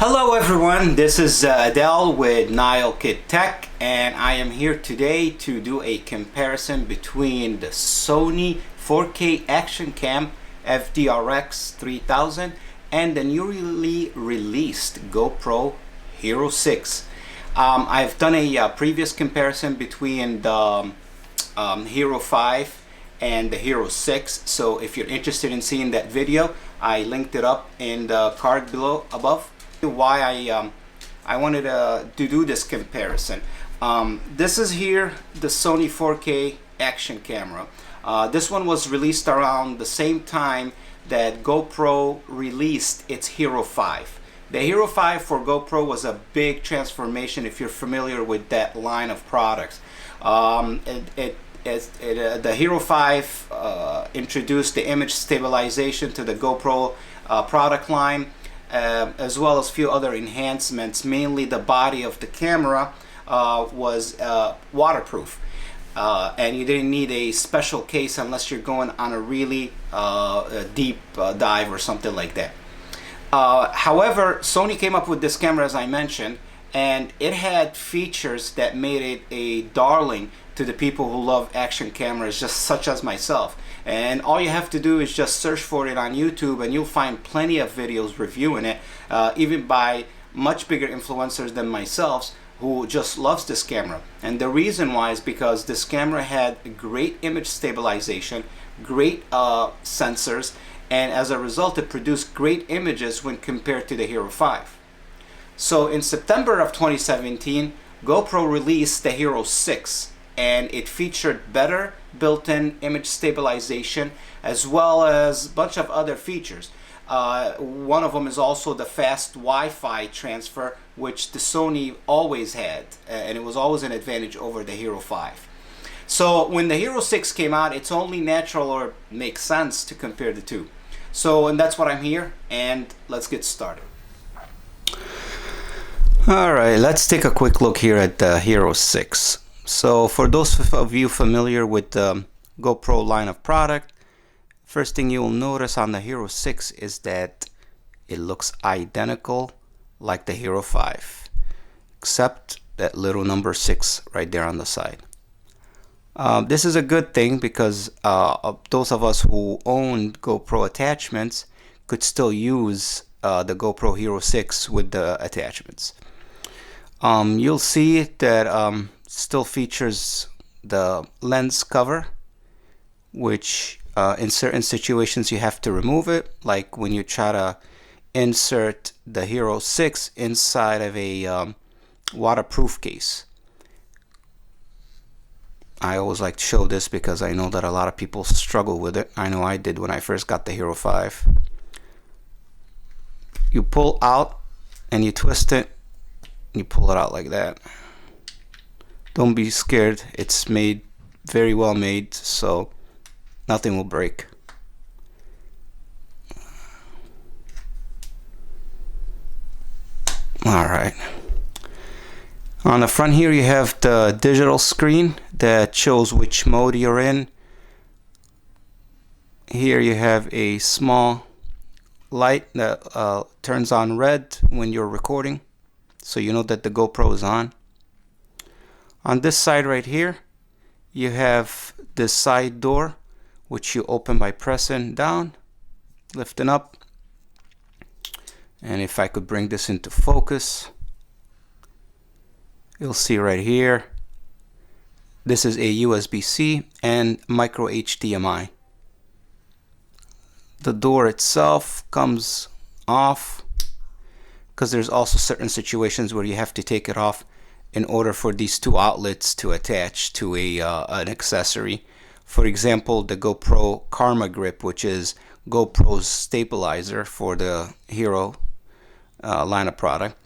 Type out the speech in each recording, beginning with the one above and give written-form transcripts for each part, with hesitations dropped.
Hello everyone, this is Adele with Nile Kid Tech, and I am here today to do a comparison between the Sony 4K Action Cam FDRx3000 and the newly released GoPro Hero 6. I've done a previous comparison between the Hero 5 and the Hero 6, so if you're interested in seeing that video, I linked it up in the card below above. Why I wanted to do this comparison. This is here the Sony 4K action camera. This one was released around the same time that GoPro released its Hero 5. The Hero 5 for GoPro was a big transformation if you're familiar with that line of products. The Hero 5 introduced the image stabilization to the GoPro product line. As well as a few other enhancements. Mainly the body of the camera was waterproof, and you didn't need a special case unless you're going on a really deep dive or something like that. However, Sony came up with this camera, as I mentioned, and it had features that made it a darling to the people who love action cameras, just such as myself. And all you have to do is just search for it on YouTube and you'll find plenty of videos reviewing it, even by much bigger influencers than myself who just loves this camera. And the reason why is because this camera had great image stabilization, great sensors, and as a result it produced great images when compared to the Hero 5. So in September of 2017, GoPro released the Hero 6, and it featured better built-in image stabilization as well as a bunch of other features. One of them is also the fast Wi-Fi transfer, which the Sony always had, and it was always an advantage over the Hero 5. So when the Hero 6 came out, it's only natural or makes sense to compare the two. So, and that's what I'm here, and let's get started. Alright, let's take a quick look here at the Hero 6. So for those of you familiar with the GoPro line of product, first thing you will notice on the Hero 6 is that it looks identical like the Hero 5, except that little number 6 right there on the side. This is a good thing because those of us who own GoPro attachments could still use the GoPro Hero 6 with the attachments. You'll see that still features the lens cover, which in certain situations you have to remove it, like when you try to insert the Hero 6 inside of a waterproof case. I always like to show this because I know that a lot of people struggle with it. I know I did when I first got the Hero 5. You pull out and you twist it, and you pull it out like that. Don't be scared, it's made very well made, so nothing will break. Alright. On the front here you have the digital screen that shows which mode you're in. Here you have a small light that turns on red when you're recording, so you know that the GoPro is on. On this side right here, you have this side door, which you open by pressing down, lifting up. And if I could bring this into focus, you'll see right here, this is a USB-C and micro HDMI. The door itself comes off because there's also certain situations where you have to take it off in order for these two outlets to attach to an accessory. For example, the GoPro Karma Grip, which is GoPro's stabilizer for the Hero line of product.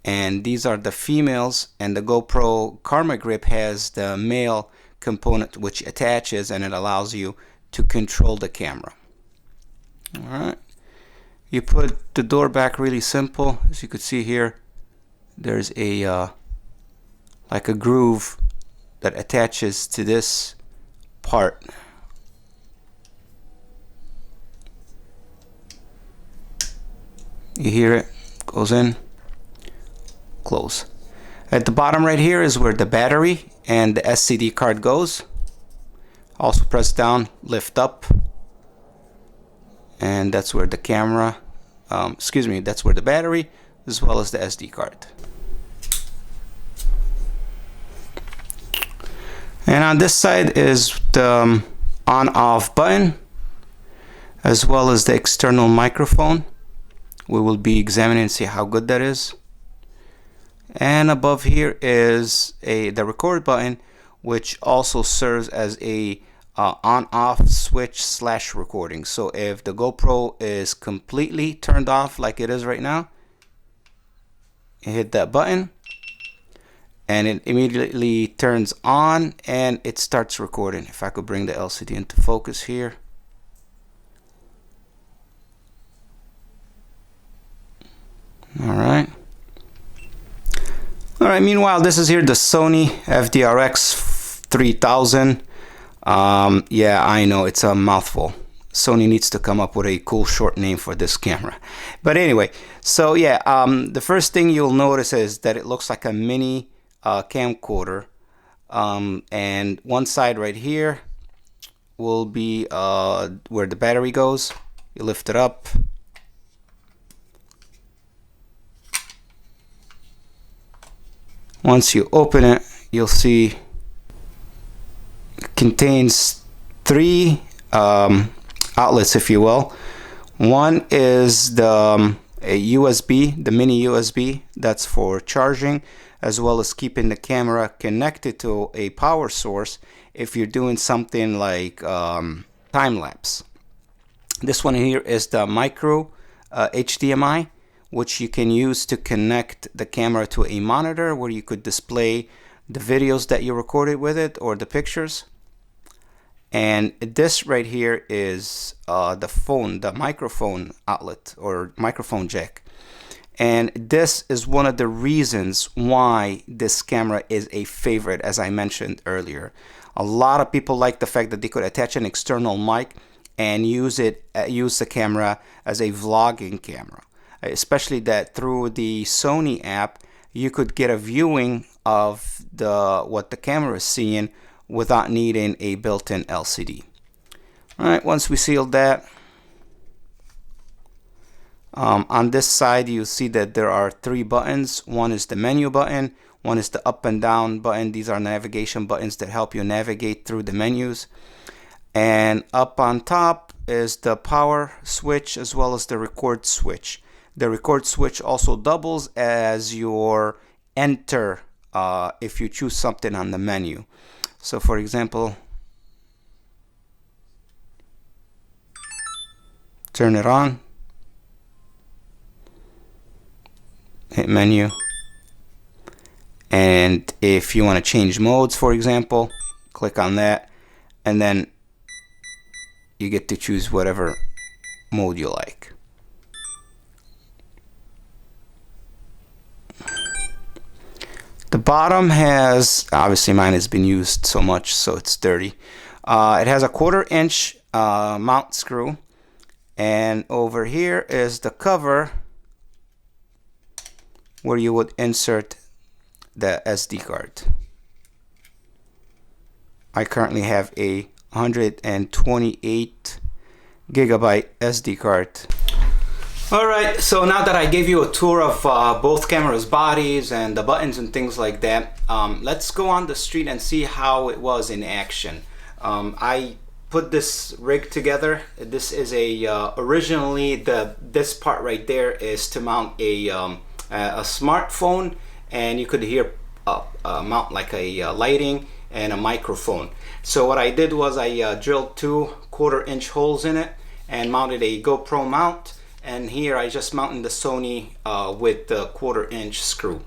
And these are the females, and the GoPro Karma Grip has the male component which attaches, and it allows you to control the camera. Alright, you put the door back really simple. As you could see here, there's a like a groove that attaches to this part. You hear it, goes in. close. At the bottom right here is where the battery and the SD card goes. Also press down, lift up, and that's where the camera, that's where the battery as well as the SD card. And on this side is the on-off button as well as the external microphone. We will be examining and see how good that is. And above here is the record button, which also serves as a on-off switch / recording. So if the GoPro is completely turned off like it is right now, you hit that button and it immediately turns on and it starts recording. If I could bring the LCD into focus here. Alright, meanwhile, this is here the Sony FDR-X3000. Yeah, I know, it's a mouthful. Sony needs to come up with a cool short name for this camera. But anyway, so yeah, the first thing you'll notice is that it looks like a mini camcorder. And one side right here will be where the battery goes. You lift it up. Once you open it, you'll see it contains 3 outlets, if you will. One is the USB, the mini USB, that's for charging, as well as keeping the camera connected to a power source if you're doing something like time lapse. This one here is the micro HDMI, which you can use to connect the camera to a monitor where you could display the videos that you recorded with it or the pictures. And this right here is the microphone outlet or microphone jack. And this is one of the reasons why this camera is a favorite, as I mentioned earlier. A lot of people like the fact that they could attach an external mic and use the camera as a vlogging camera. Especially that through the Sony app, you could get a viewing of what the camera is seeing without needing a built-in LCD. All right, once we sealed that, on this side you'll see that there are 3 buttons. One is the menu button, one is the up and down button. These are navigation buttons that help you navigate through the menus. And up on top is the power switch as well as the record switch. The record switch also doubles as your enter if you choose something on the menu. So for example, turn it on, hit menu, and if you want to change modes, for example, click on that, and then you get to choose whatever mode you like. The bottom has, obviously mine has been used so much so it's dirty. It has a 1/4 inch mount screw, and over here is the cover where you would insert the SD card. I currently have a 128 gigabyte SD card. Alright, so now that I gave you a tour of both cameras' bodies and the buttons and things like that, let's go on the street and see how it was in action. I put this rig together. This is originally this part right there is to mount a smartphone, and you could hear mount like a lighting and a microphone. So what I did was I drilled 2 1/4 inch holes in it and mounted a GoPro mount. And here I just mounted the Sony with the 1/4 inch screw,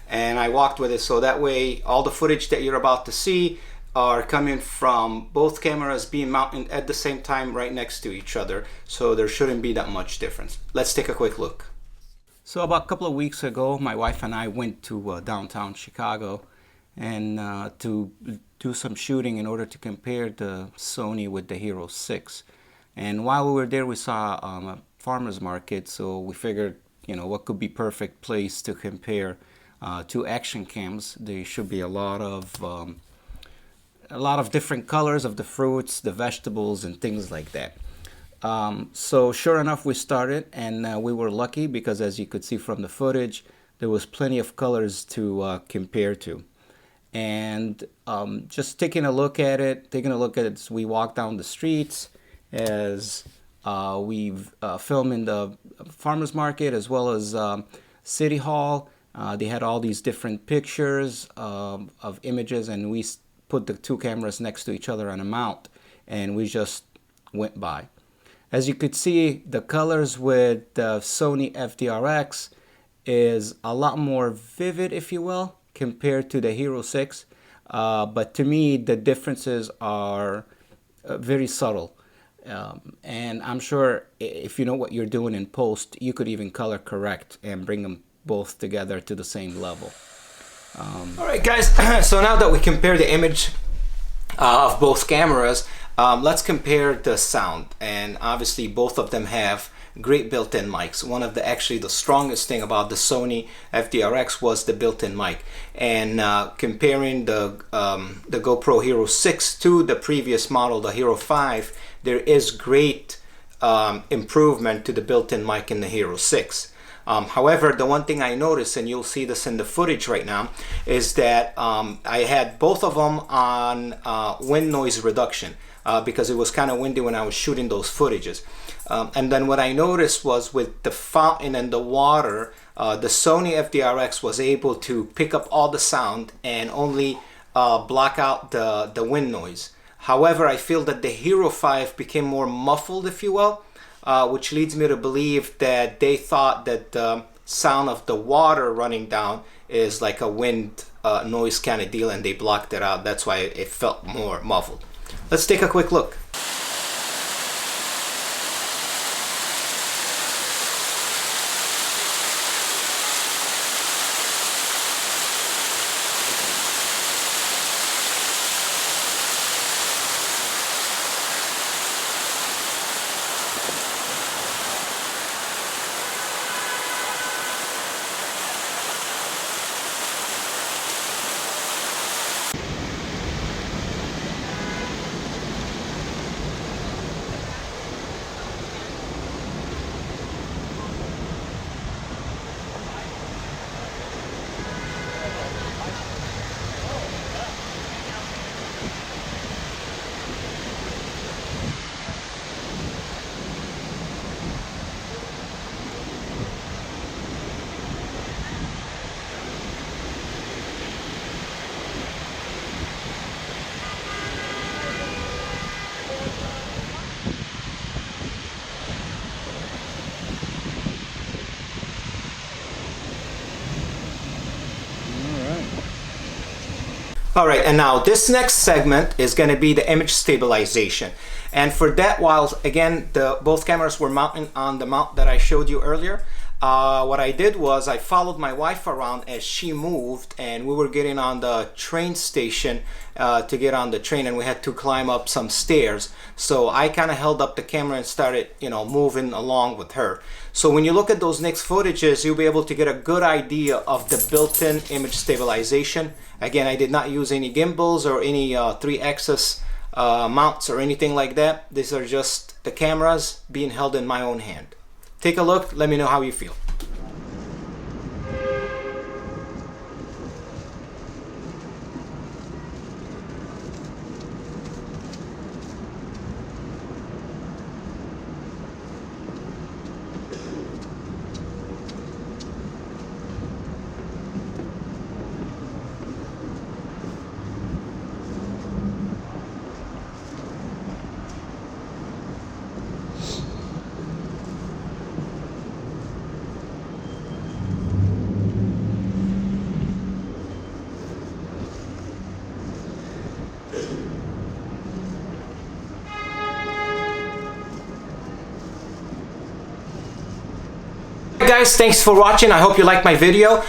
and I walked with it, so that way all the footage that you're about to see are coming from both cameras being mounted at the same time right next to each other, so there shouldn't be that much difference. Let's take a quick look. So about a couple of weeks ago, my wife and I went to downtown Chicago and to do some shooting in order to compare the Sony with the Hero6. And while we were there, we saw a farmer's market, so we figured, you know, what could be perfect place to compare two action cams, there should be a lot of different colors of the fruits, the vegetables, and things like that. So sure enough, we started, and we were lucky because, as you could see from the footage, there was plenty of colors to compare to. And just taking a look at it as we walk down the streets, as we've filmed in the farmers market as well as City Hall. They had all these different pictures of images, and we put the two cameras next to each other on a mount, and we just went by. As you could see, the colors with the Sony FDR-X is a lot more vivid, if you will, compared to the Hero6. But to me, the differences are very subtle. And I'm sure if you know what you're doing in post, you could even color correct and bring them both together to the same level. All right, guys, so now that we compare the image of both cameras, let's compare the sound. And obviously both of them have great built-in mics. One of actually the strongest thing about the Sony FDR-X was the built-in mic. And comparing the GoPro Hero 6 to the previous model, the Hero 5, there is great improvement to the built-in mic in the Hero 6. However, the one thing I noticed, and you'll see this in the footage right now, is that I had both of them on wind noise reduction because it was kind of windy when I was shooting those footages. And then what I noticed was with the fountain and the water, the Sony FDR-X was able to pick up all the sound and only block out the wind noise. However, I feel that the Hero 5 became more muffled, if you will, which leads me to believe that they thought that the sound of the water running down is like a wind noise kind of deal, and they blocked it out. That's why it felt more muffled. Let's take a quick look. All right, and now this next segment is going to be the image stabilization. And for that, while again both cameras were mounted on the mount that I showed you earlier, what I did was I followed my wife around as she moved, and we were getting on the train station to get on the train, and we had to climb up some stairs. So I kind of held up the camera and started, moving along with her. So when you look at those next footages, you'll be able to get a good idea of the built-in image stabilization. Again, I did not use any gimbals or any 3-axis mounts or anything like that. These are just the cameras being held in my own hand. Take a look, let me know how you feel. Guys, thanks for watching. I hope you liked my video.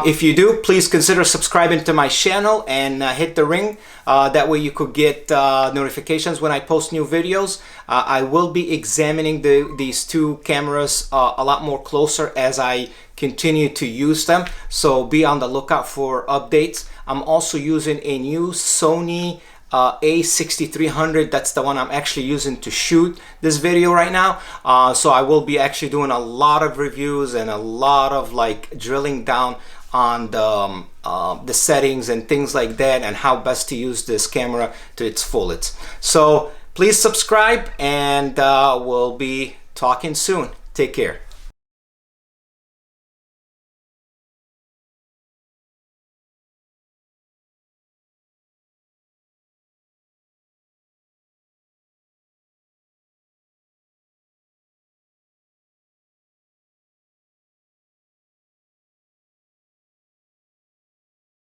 If you do, please consider subscribing to my channel and hit the ring. That way you could get notifications when I post new videos. I will be examining these two cameras a lot more closer as I continue to use them, so be on the lookout for updates. I'm also using a new Sony A6300. That's the one I'm actually using to shoot this video right now. So I will be actually doing a lot of reviews and a lot of like drilling down on the settings and things like that, and how best to use this camera to its fullest. So please subscribe, and we'll be talking soon. Take care.